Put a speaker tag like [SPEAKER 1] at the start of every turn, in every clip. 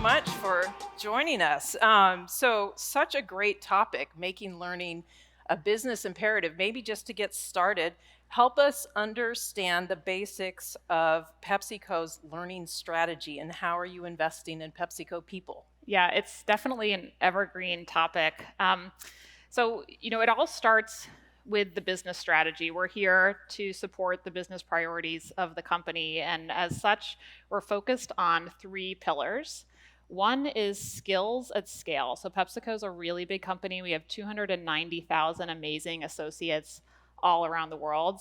[SPEAKER 1] much for joining us. Such a great topic, making learning a business imperative. Maybe just to get started, help us understand the basics of PepsiCo's learning strategy and how are you investing in PepsiCo people?
[SPEAKER 2] Yeah, it's definitely an evergreen topic. It all starts with the business strategy. We're here to support the business priorities of the company. And as such, we're focused on three pillars. One is skills at scale. So PepsiCo is a really big company. We have 290,000 amazing associates all around the world.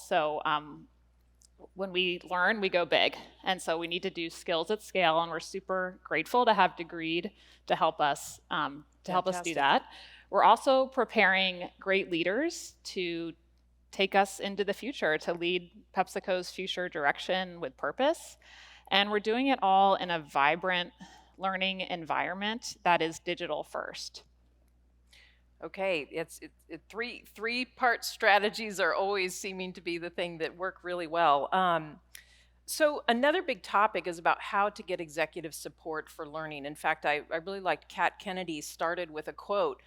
[SPEAKER 2] When we learn, we go big. And so we need to do skills at scale, and we're super grateful to have Degreed to help us do that. We're also preparing great leaders to take us into the future, to lead PepsiCo's future direction with purpose. And we're doing it all in a vibrant learning environment that is digital first.
[SPEAKER 1] Okay, three-part strategies are always seeming to be the thing that work really well. So another big topic is about how to get executive support for learning. In fact, I really liked Kat Kennedy started with a quote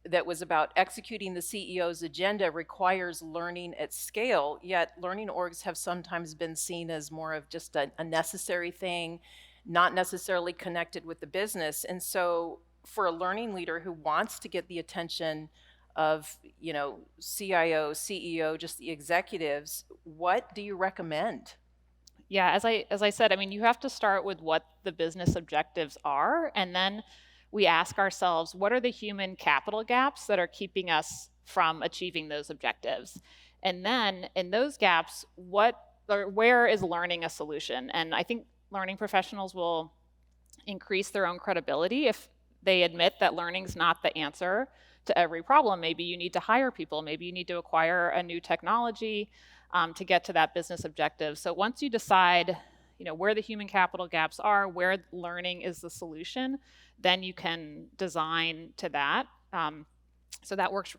[SPEAKER 1] that was about executing the CEO's agenda requires learning at scale, yet learning orgs have sometimes been seen as more of just a necessary thing, not necessarily connected with the business. And so for a learning leader who wants to get the attention of, CIO, CEO, just the executives, what do you recommend?
[SPEAKER 2] Yeah, as I said, I mean, you have to start with what the business objectives are, and then we ask ourselves, what are the human capital gaps that are keeping us from achieving those objectives? And then in those gaps, where is learning a solution? And I think learning professionals will increase their own credibility if they admit that learning's not the answer to every problem. Maybe you need to hire people, maybe you need to acquire a new technology to get to that business objective. So once you decide, where the human capital gaps are, where learning is the solution, then you can design to that. So that works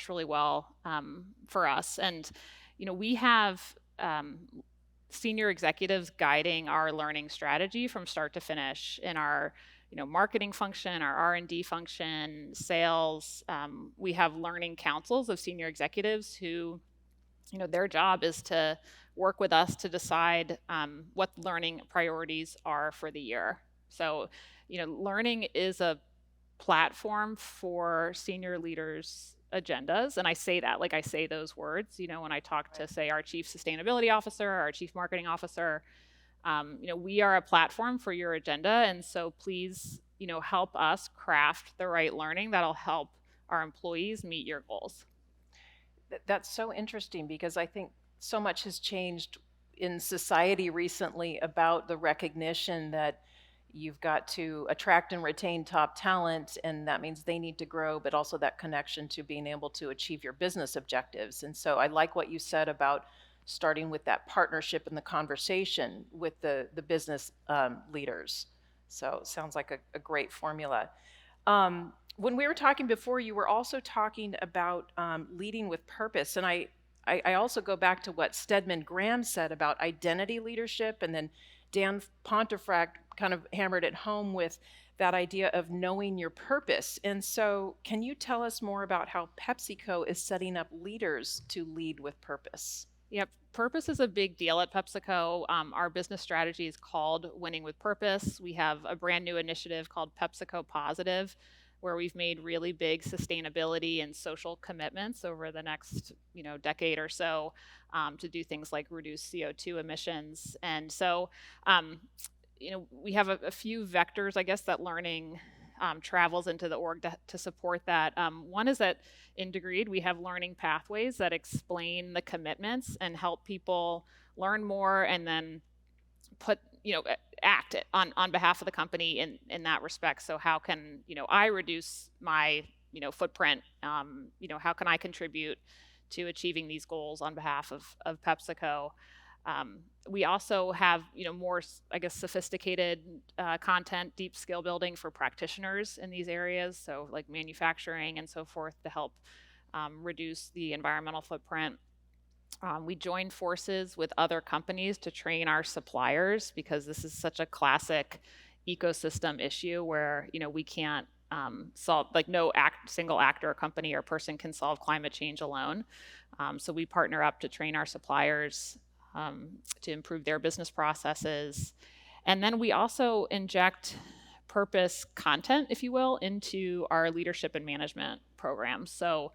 [SPEAKER 2] really well for us. And we have senior executives guiding our learning strategy from start to finish in our marketing function, our R&D function, sales. We have learning councils of senior executives who, their job is to work with us to decide what learning priorities are for the year. So, learning is a platform for senior leaders' agendas. And I say that, like I say those words, when I talk to, say, our chief sustainability officer, our chief marketing officer, we are a platform for your agenda. And so please, help us craft the right learning that'll help our employees meet your goals.
[SPEAKER 1] That's so interesting because I think so much has changed in society recently about the recognition that you've got to attract and retain top talent, and that means they need to grow, but also that connection to being able to achieve your business objectives. And so I like what you said about starting with that partnership and the conversation with the business leaders. So sounds like a great formula. When we were talking before, you were also talking about leading with purpose. And I also go back to what Stedman Graham said about identity leadership. And then Dan Pontefract kind of hammered it home with that idea of knowing your purpose. And so can you tell us more about how PepsiCo is setting up leaders to lead with purpose?
[SPEAKER 2] Yep, purpose is a big deal at PepsiCo. Our business strategy is called Winning with Purpose. We have a brand new initiative called PepsiCo Positive, where we've made really big sustainability and social commitments over the next, decade or so to do things like reduce CO2 emissions. And so, we have a few vectors, I guess, that learning travels into the org to support that. One is that in Degreed, we have learning pathways that explain the commitments and help people learn more and then act on behalf of the company in that respect. So how can, I reduce my, footprint? How can I contribute to achieving these goals on behalf of PepsiCo? We also have, more, I guess, sophisticated content, deep skill building for practitioners in these areas. So like manufacturing and so forth to help reduce the environmental footprint. We join forces with other companies to train our suppliers because this is such a classic ecosystem issue where, we can't solve, like no single actor, company, or person can solve climate change alone. So we partner up to train our suppliers to improve their business processes. And then we also inject purpose content, if you will, into our leadership and management programs. So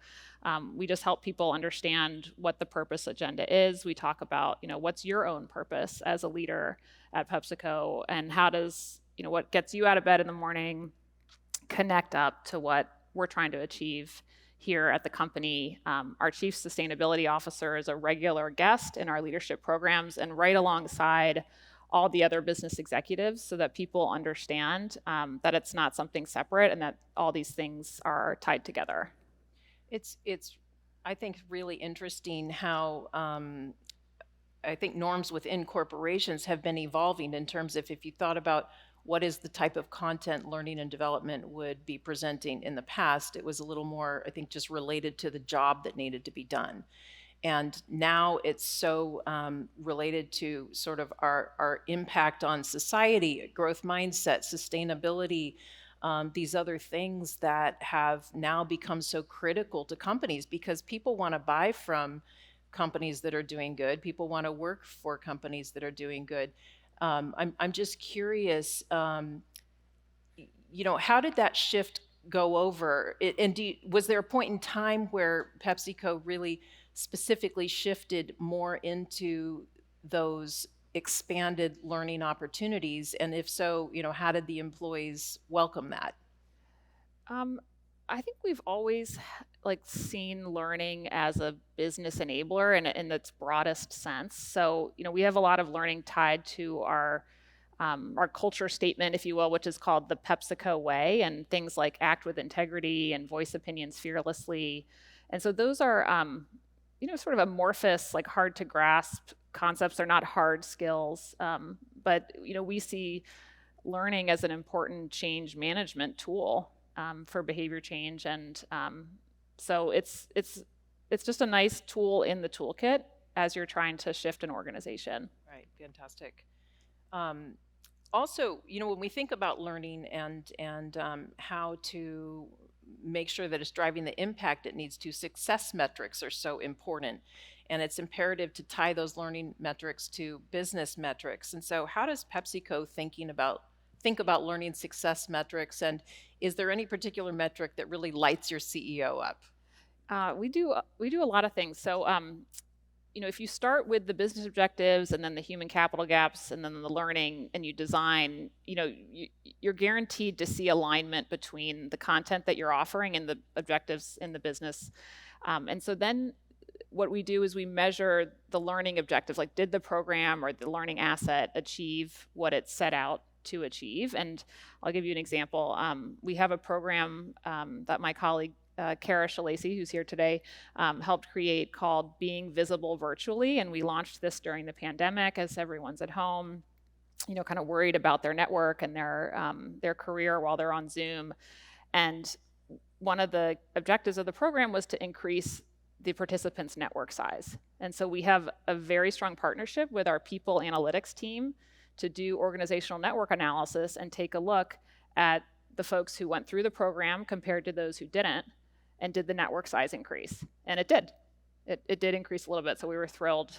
[SPEAKER 2] we just help people understand what the purpose agenda is. We talk about, what's your own purpose as a leader at PepsiCo, and how does, what gets you out of bed in the morning connect up to what we're trying to achieve here at the company. Our chief sustainability officer is a regular guest in our leadership programs and right alongside all the other business executives, so that people understand that it's not something separate and that all these things are tied together.
[SPEAKER 1] It's I think really interesting how I think norms within corporations have been evolving in terms of, if you thought about what is the type of content learning and development would be presenting in the past, it was a little more, I think, just related to the job that needed to be done. And now it's so related to sort of our impact on society, growth mindset, sustainability, these other things that have now become so critical to companies, because people want to buy from companies that are doing good. People want to work for companies that are doing good. I'm just curious, how did that shift go over? And was there a point in time where PepsiCo really specifically shifted more into those expanded learning opportunities? And if so, how did the employees welcome that?
[SPEAKER 2] I think we've always seen learning as a business enabler in its broadest sense. So, we have a lot of learning tied to our culture statement, if you will, which is called the PepsiCo Way, and things like act with integrity and voice opinions fearlessly. And so those are, sort of amorphous, like hard to grasp concepts. They're not hard skills, but we see learning as an important change management tool for behavior change, and so it's just a nice tool in the toolkit as you're trying to shift an organization.
[SPEAKER 1] Right, fantastic. Also, when we think about learning and how to make sure that it's driving the impact it needs to, success metrics are so important, and it's imperative to tie those learning metrics to business metrics. And so, how does PepsiCo think about learning success metrics, and is there any particular metric that really lights your CEO up?
[SPEAKER 2] We do a lot of things. So, if you start with the business objectives and then the human capital gaps and then the learning, and you design, you're guaranteed to see alignment between the content that you're offering and the objectives in the business. And so then what we do is we measure the learning objectives, like did the program or the learning asset achieve what it set out to achieve? And I'll give you an example. We have a program that my colleague Kara Shalacy, who's here today, helped create, called Being Visible Virtually. And we launched this during the pandemic as everyone's at home, kind of worried about their network and their career while they're on Zoom. And one of the objectives of the program was to increase the participants' network size. And so we have a very strong partnership with our people analytics team to do organizational network analysis and take a look at the folks who went through the program compared to those who didn't, and did the network size increase? And it did. It did increase a little bit, so we were thrilled.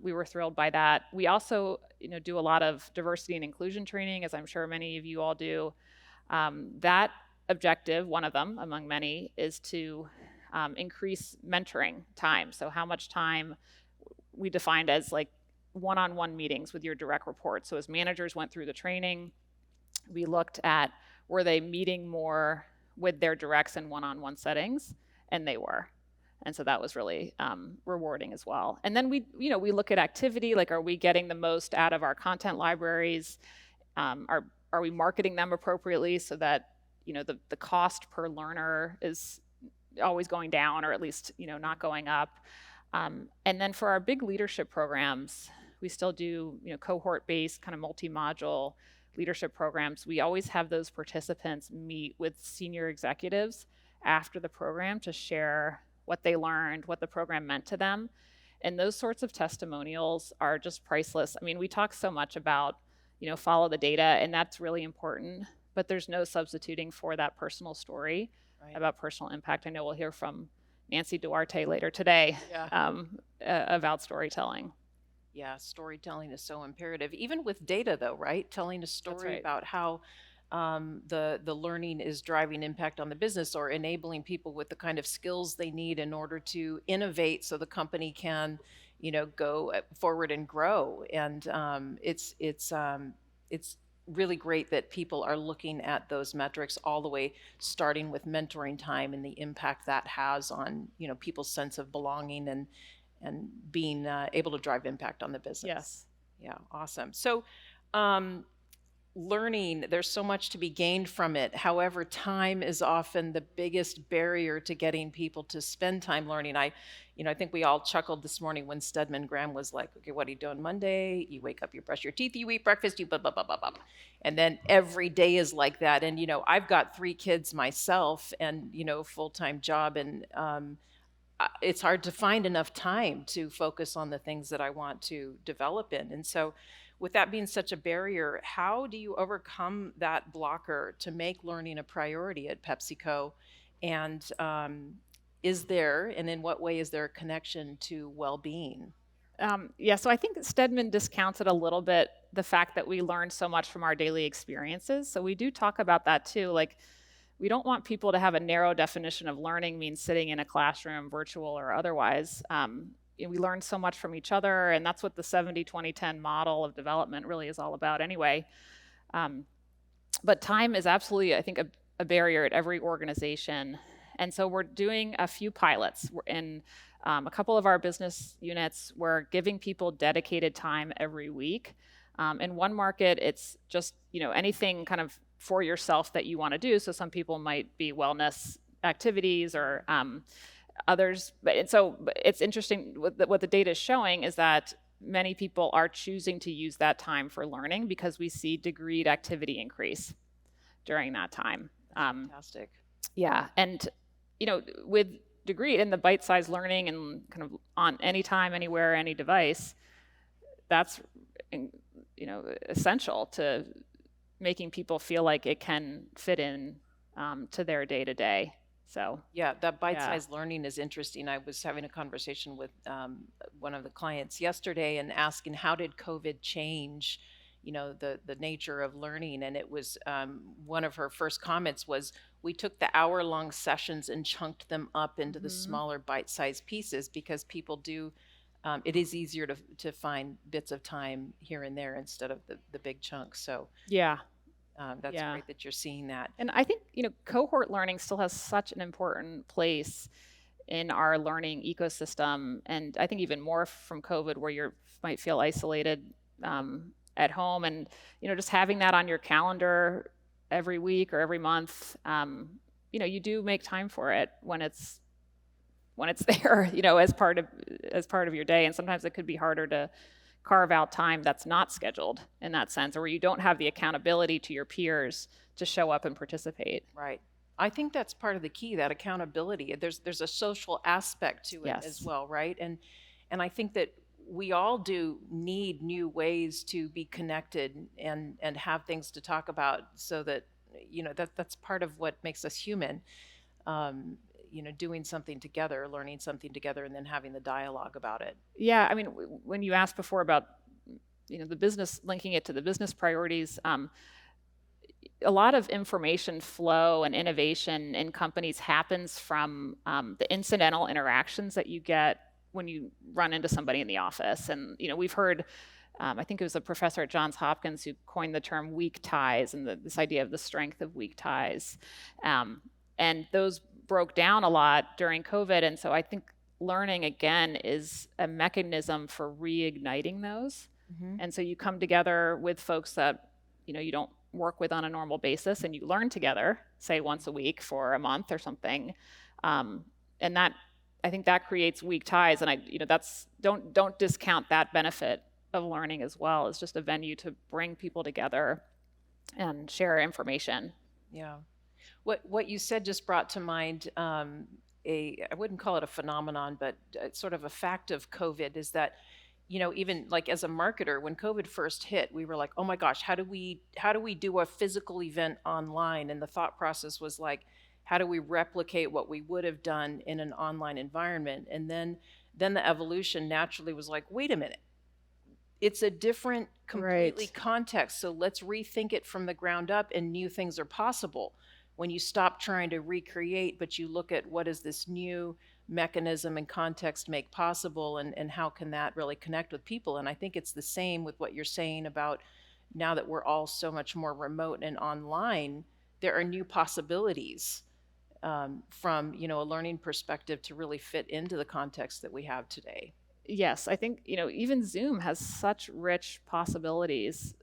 [SPEAKER 2] We were thrilled by that. We also, do a lot of diversity and inclusion training, as I'm sure many of you all do. That objective, one of them among many, is to increase mentoring time. So how much time we defined as like one-on-one meetings with your direct reports. So as managers went through the training, we looked at, were they meeting more with their directs in one-on-one settings? And they were. And so that was really rewarding as well. And then we look at activity, like, are we getting the most out of our content libraries? Are we marketing them appropriately so that the cost per learner is always going down, or at least not going up? And then for our big leadership programs, we still do cohort-based kind of multi-module leadership programs. We always have those participants meet with senior executives after the program to share what they learned, what the program meant to them. And those sorts of testimonials are just priceless. I mean, we talk so much about, follow the data, and that's really important. But there's no substituting for that personal story
[SPEAKER 1] Right.
[SPEAKER 2] about personal impact. I know we'll hear from Nancy Duarte later today
[SPEAKER 1] Yeah.
[SPEAKER 2] about storytelling.
[SPEAKER 1] Yeah, storytelling is so imperative. Even with data, though, right? Telling a
[SPEAKER 2] That's
[SPEAKER 1] story
[SPEAKER 2] right.
[SPEAKER 1] about how the learning is driving impact on the business or enabling people with the kind of skills they need in order to innovate, so the company can, go forward and grow. And it's really great that people are looking at those metrics all the way, starting with mentoring time and the impact that has on people's sense of belonging and being able to drive impact on the business.
[SPEAKER 2] Yes.
[SPEAKER 1] Yeah, awesome. So, um, learning, there's so much to be gained from it. However, time is often the biggest barrier to getting people to spend time learning. I think we all chuckled this morning when Stedman Graham was like, "Okay, what are you doing Monday? You wake up, you brush your teeth, you eat breakfast, you blah blah blah blah blah," and then every day is like that. And I've got 3 kids myself, and full-time job, and it's hard to find enough time to focus on the things that I want to develop in. And so, with that being such a barrier, how do you overcome that blocker to make learning a priority at PepsiCo? And is there, and in what way is there a connection to well being?
[SPEAKER 2] Yeah, so I think Stedman discounted a little bit the fact that we learn so much from our daily experiences. So we do talk about that too. Like, we don't want people to have a narrow definition of learning means sitting in a classroom, virtual or otherwise. We learn so much from each other, and that's what the 70-20-10 model of development really is all about anyway. But time is absolutely, I think, a barrier at every organization. And so we're doing a few pilots. In a couple of our business units, we're giving people dedicated time every week. In one market, it's just anything kind of for yourself that you want to do. So some people might be wellness activities or others. But it's interesting. What the data is showing is that many people are choosing to use that time for learning because we see degreed activity increase during that time.
[SPEAKER 1] Fantastic.
[SPEAKER 2] Yeah, and with degree in the bite-sized learning and kind of on any time, anywhere, any device, that's essential to making people feel like it can fit in to their day to day. So
[SPEAKER 1] yeah, that bite-sized learning is interesting. I was having a conversation with one of the clients yesterday and asking, how did COVID change the nature of learning? And it was one of her first comments was, we took the hour-long sessions and chunked them up into the smaller bite-sized pieces, because people do it is easier to find bits of time here and there instead of the big chunks. So
[SPEAKER 2] yeah,
[SPEAKER 1] that's great that you're seeing that.
[SPEAKER 2] and I think cohort learning still has such an important place in our learning ecosystem, and I think even more from COVID, where you might feel isolated at home, and just having that on your calendar every week or every month, you do make time for it when it's there, as part of your day. And sometimes it could be harder to carve out time that's not scheduled in that sense, or where you don't have the accountability to your peers to show up and participate.
[SPEAKER 1] Right. I think that's part of the key, that accountability. There's a social aspect to it as well, right? And I think that we all do need new ways to be connected and have things to talk about, so that that's part of what makes us human. Doing something together, learning something together, and then having the dialogue about it.
[SPEAKER 2] Yeah, I mean, when you asked before about the business, linking it to the business priorities, a lot of information flow and innovation in companies happens from the incidental interactions that you get when you run into somebody in the office. And we've heard, I think it was a professor at Johns Hopkins who coined the term weak ties, and this idea of the strength of weak ties. And those broke down a lot during COVID. And so I think learning, again, is a mechanism for reigniting those. And so you come together with folks that you don't work with on a normal basis, and you learn together, say once a week for a month or something. And that, I think, that creates weak ties. And that's, don't discount that benefit of learning as well. It's just a venue to bring people together and share information.
[SPEAKER 1] Yeah. What you said just brought to mind I wouldn't call it a phenomenon, but sort of a fact of COVID, is that even like as a marketer, when COVID first hit, we were like, oh my gosh, how do we do a physical event online? And the thought process was like, how do we replicate what we would have done in an online environment? And then the evolution naturally was like, wait a minute, it's a different completely
[SPEAKER 2] Right.
[SPEAKER 1] context, so let's rethink it from the ground up, and new things are possible when you stop trying to recreate, but you look at what is this new mechanism and context make possible, and how can that really connect with people. And I think it's the same with what you're saying about now that we're all so much more remote and online. There are new possibilities, from a learning perspective, to really fit into the context that we have today.
[SPEAKER 2] Yes, I think, even Zoom has such rich possibilities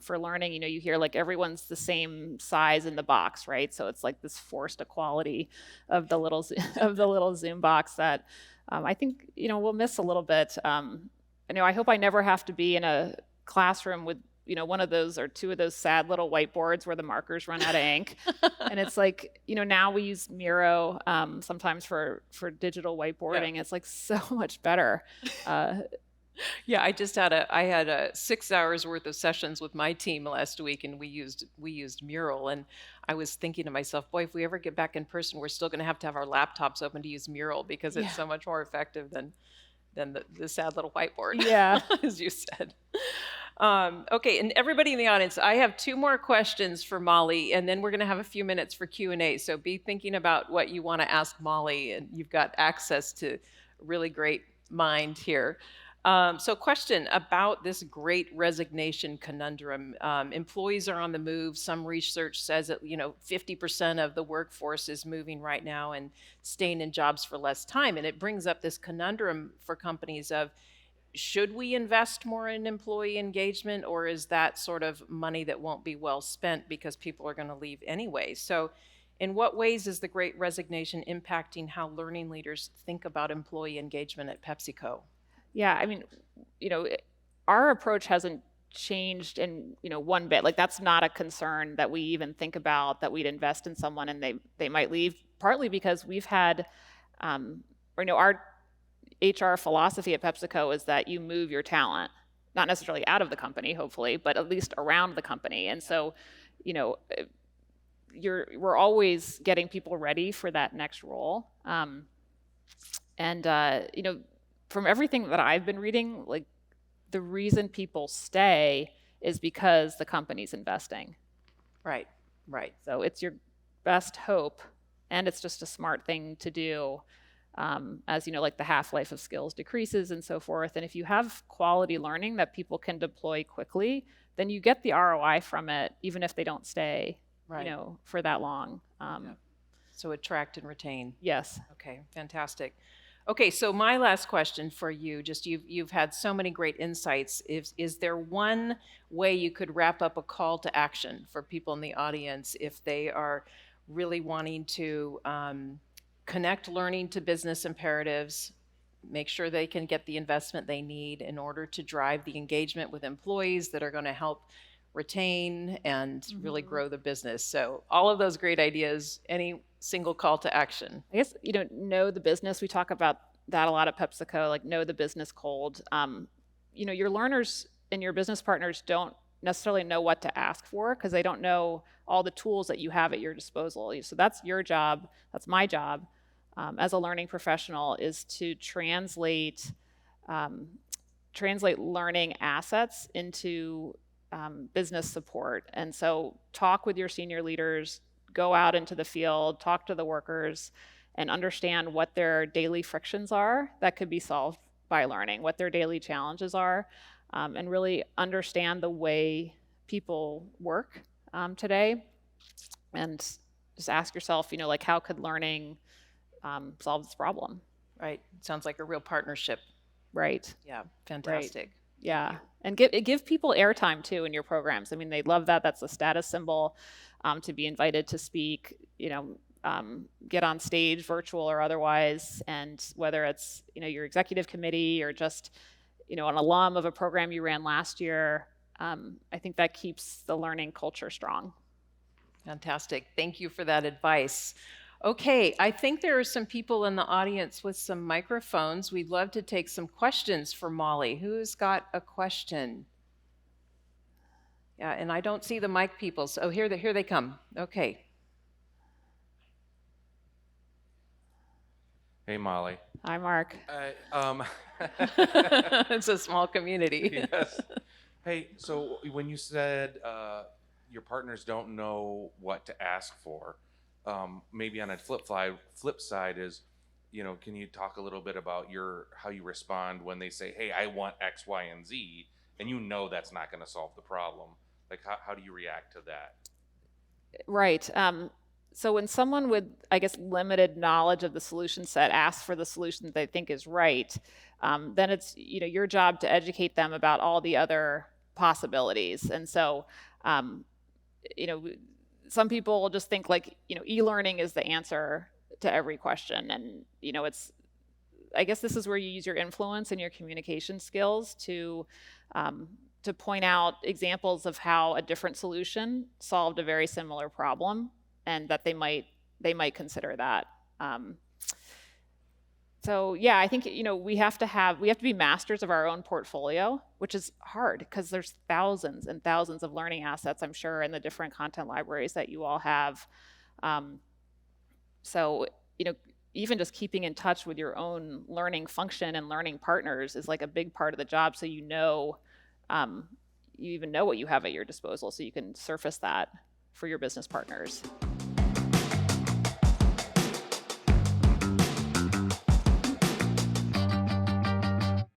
[SPEAKER 2] for learning. You hear like everyone's the same size in the box, right? So it's like this forced equality of the little of the little Zoom box that I think we'll miss a little bit. I hope I never have to be in a classroom with one of those or two of those sad little whiteboards where the markers run out of ink. And it's like, now we use Miro sometimes for digital
[SPEAKER 1] Yeah.
[SPEAKER 2] whiteboarding. It's like so much better. Uh,
[SPEAKER 1] Yeah, I had 6 hours worth of sessions with my team last week, and we used Mural. And I was thinking to myself, boy, if we ever get back in person, we're still going to have our laptops open to use Mural, because it's
[SPEAKER 2] yeah,
[SPEAKER 1] so much more effective than the sad little whiteboard,
[SPEAKER 2] yeah,
[SPEAKER 1] as you said. Okay, and everybody in the audience, I have two more questions for Molly, and then we're going to have a few minutes for Q&A. So be thinking about what you want to ask Molly, and you've got access to a really great mind here. So, question about this great resignation conundrum. Employees are on the move. Some research says that 50% of the workforce is moving right now and staying in jobs for less time, and it brings up this conundrum for companies of, should we invest more in employee engagement, or is that sort of money that won't be well spent because people are going to leave anyway? So, in what ways is the great resignation impacting how learning leaders think about employee engagement at PepsiCo?
[SPEAKER 2] yeah. I mean, you know, our approach hasn't changed in one bit. Like that's not a concern that we even think about that we'd invest in someone and they might leave. Partly because we've had, our HR philosophy at PepsiCo is that you move your talent, not necessarily out of the company, hopefully, but at least around the company. And so, you know, we're always getting people ready for that next role. And from everything that I've been reading, like the reason people stay is because the company's investing.
[SPEAKER 1] Right, right.
[SPEAKER 2] So it's your best hope, and it's just a smart thing to do. As like the half-life of skills decreases and so forth. And if you have quality learning that people can deploy quickly, then you get the ROI from it, even if they don't stay,
[SPEAKER 1] Right.
[SPEAKER 2] For that long.
[SPEAKER 1] Yeah. So attract and retain.
[SPEAKER 2] Yes.
[SPEAKER 1] Okay, fantastic. Okay, so my last question for you, just you've had so many great insights. Is there one way you could wrap up a call to action for people in the audience if they are really wanting to connect learning to business imperatives, make sure they can get the investment they need in order to drive the engagement with employees that are going to help retain and really grow the business? So all of those great ideas, any single call to action?
[SPEAKER 2] I guess, know the business. We talk about that a lot at PepsiCo, like know the business cold. Your learners and your business partners don't necessarily know what to ask for because they don't know all the tools that you have at your disposal. So that's your job. That's my job as a learning professional, is to translate learning assets into business support. And so talk with your senior leaders, go out into the field, talk to the workers, and understand what their daily frictions are that could be solved by learning, what their daily challenges are, and really understand the way people work today. And just ask yourself, like, how could learning solve this problem?
[SPEAKER 1] Right. Sounds like a real partnership.
[SPEAKER 2] Right.
[SPEAKER 1] Yeah. Fantastic.
[SPEAKER 2] Right. Yeah. And give people airtime too in your programs. I mean, they love that. That's a status symbol to be invited to speak, get on stage, virtual or otherwise. And whether it's, your executive committee or just, an alum of a program you ran last year, I think that keeps the learning culture strong.
[SPEAKER 1] Fantastic. Thank you for that advice. Okay, I think there are some people in the audience with some microphones. We'd love to take some questions for Molly. Who's got a question? Yeah, and I don't see the mic people. So here they come. Okay.
[SPEAKER 3] Hey, Molly.
[SPEAKER 2] Hi, Mark.
[SPEAKER 1] It's a small community.
[SPEAKER 3] Yes. Hey, so when you said your partners don't know what to ask for, maybe on a flip side is, can you talk a little bit about how you respond when they say, "Hey, I want X, Y, and Z," and that's not going to solve the problem? Like, how do you react to that?
[SPEAKER 2] Right. So when someone with, I guess, limited knowledge of the solution set asks for the solution that they think is right, then it's your job to educate them about all the other possibilities. And so, um, you know, some people will just think like e-learning is the answer to every question, and it's. I guess this is where you use your influence and your communication skills to point out examples of how a different solution solved a very similar problem, and that they might consider that. So yeah, I think we have to be masters of our own portfolio, which is hard because there's thousands and thousands of learning assets, I'm sure, in the different content libraries that you all have. So even just keeping in touch with your own learning function and learning partners is like a big part of the job. So you even know what you have at your disposal, so you can surface that for your business partners.